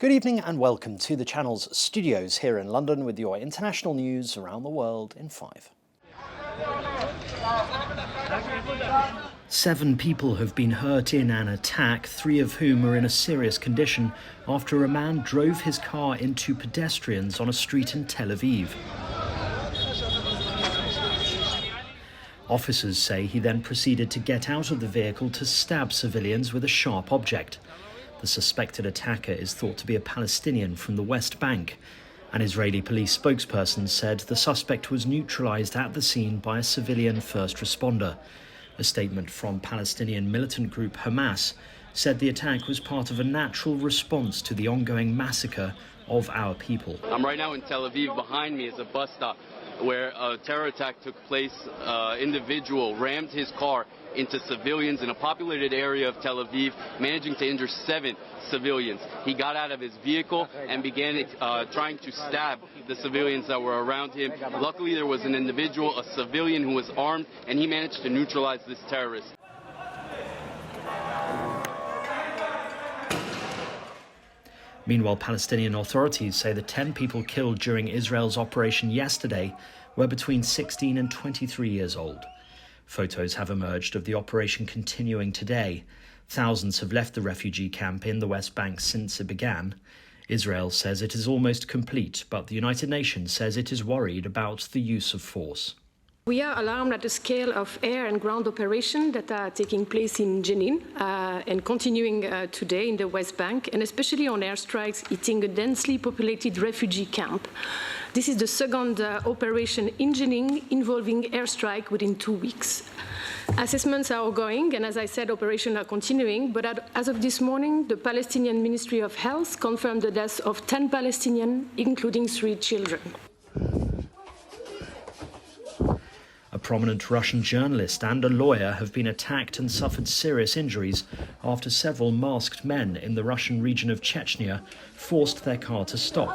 Good evening and welcome to the channel's studios here in London with your international news around the world in 5. 7 people have been hurt in an attack, 3 of whom are in a serious condition after a man drove his car into pedestrians on a street in Tel Aviv. Officers say he then proceeded to get out of the vehicle to stab civilians with a sharp object. The suspected attacker is thought to be a Palestinian from the West Bank. An Israeli police spokesperson said the suspect was neutralized at the scene by a civilian first responder. A statement from Palestinian militant group Hamas said the attack was part of a natural response to the ongoing massacre of our people. I'm right now in Tel Aviv. Behind me is a bus stop where a terror attack took place. Individual rammed his car into civilians in a populated area of Tel Aviv, managing to injure 7 civilians. He got out of his vehicle and began trying to stab the civilians that were around him. Luckily, there was an individual, a civilian, who was armed, and he managed to neutralize this terrorist. Meanwhile, Palestinian authorities say the 10 people killed during Israel's operation yesterday were between 16 and 23 years old. Photos have emerged of the operation continuing today. Thousands have left the refugee camp in the West Bank since it began. Israel says it is almost complete, but the United Nations says it is worried about the use of force. We are alarmed at the scale of air and ground operations that are taking place in Jenin and continuing today in the West Bank, and especially on airstrikes hitting a densely populated refugee camp. This is the second operation in Jenin involving airstrike within 2 weeks. Assessments are ongoing, and as I said, operations are continuing, but as of this morning, the Palestinian Ministry of Health confirmed the deaths of 10 Palestinians, including 3 children. A prominent Russian journalist and a lawyer have been attacked and suffered serious injuries after several masked men in the Russian region of Chechnya forced their car to stop.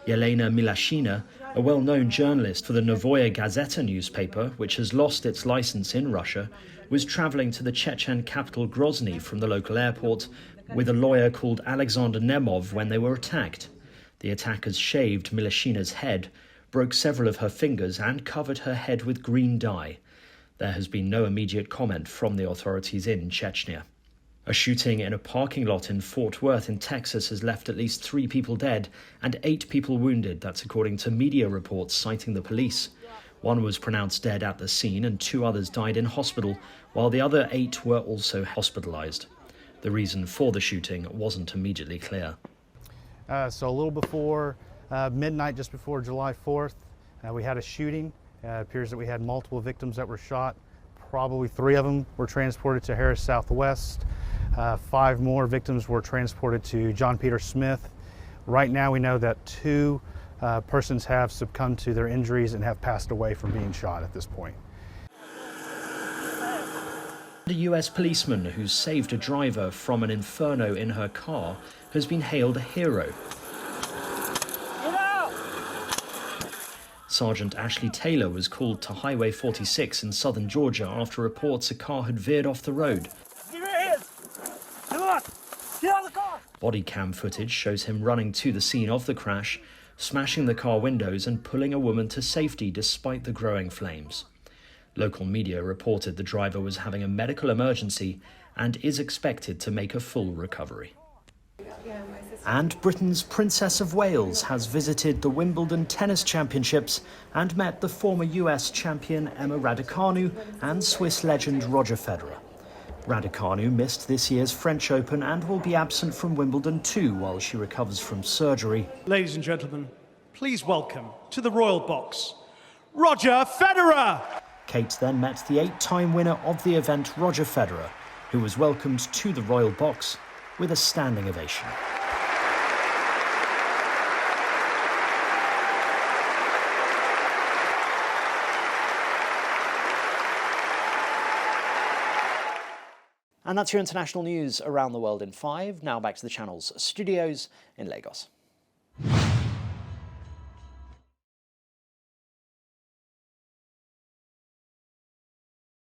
Yelena Milashina, a well-known journalist for the Novoye Gazeta newspaper, which has lost its license in Russia, was travelling to the Chechen capital Grozny from the local airport with a lawyer called Alexander Nemov when they were attacked. The attackers shaved Milashina's head, broke several of her fingers and covered her head with green dye. There has been no immediate comment from the authorities in Chechnya. A shooting in a parking lot in Fort Worth in Texas has left at least 3 people dead and 8 people wounded. That's according to media reports citing the police. 1 was pronounced dead at the scene and 2 others died in hospital, while the other 8 were also hospitalized. The reason for the shooting wasn't immediately clear. So a little before midnight, just before July 4th, we had a shooting. It appears that we had multiple victims that were shot. Probably 3 of them were transported to Harris Southwest. 5 more victims were transported to John Peter Smith. Right now we know that 2 persons have succumbed to their injuries and have passed away from being shot at this point. A US policeman who saved a driver from an inferno in her car has been hailed a hero. Sergeant Ashley Taylor was called to Highway 46 in southern Georgia after reports a car had veered off the road. Body cam footage shows him running to the scene of the crash, smashing the car windows and pulling a woman to safety despite the growing flames. Local media reported the driver was having a medical emergency and is expected to make a full recovery. And Britain's Princess of Wales has visited the Wimbledon Tennis Championships and met the former US champion Emma Raducanu and Swiss legend Roger Federer. Raducanu missed this year's French Open and will be absent from Wimbledon too while she recovers from surgery. Ladies and gentlemen, please welcome to the Royal Box, Roger Federer! Kate then met the 8-time winner of the event, Roger Federer, who was welcomed to the Royal Box with a standing ovation. And that's your international news around the world in 5. Now back to the channel's studios in Lagos.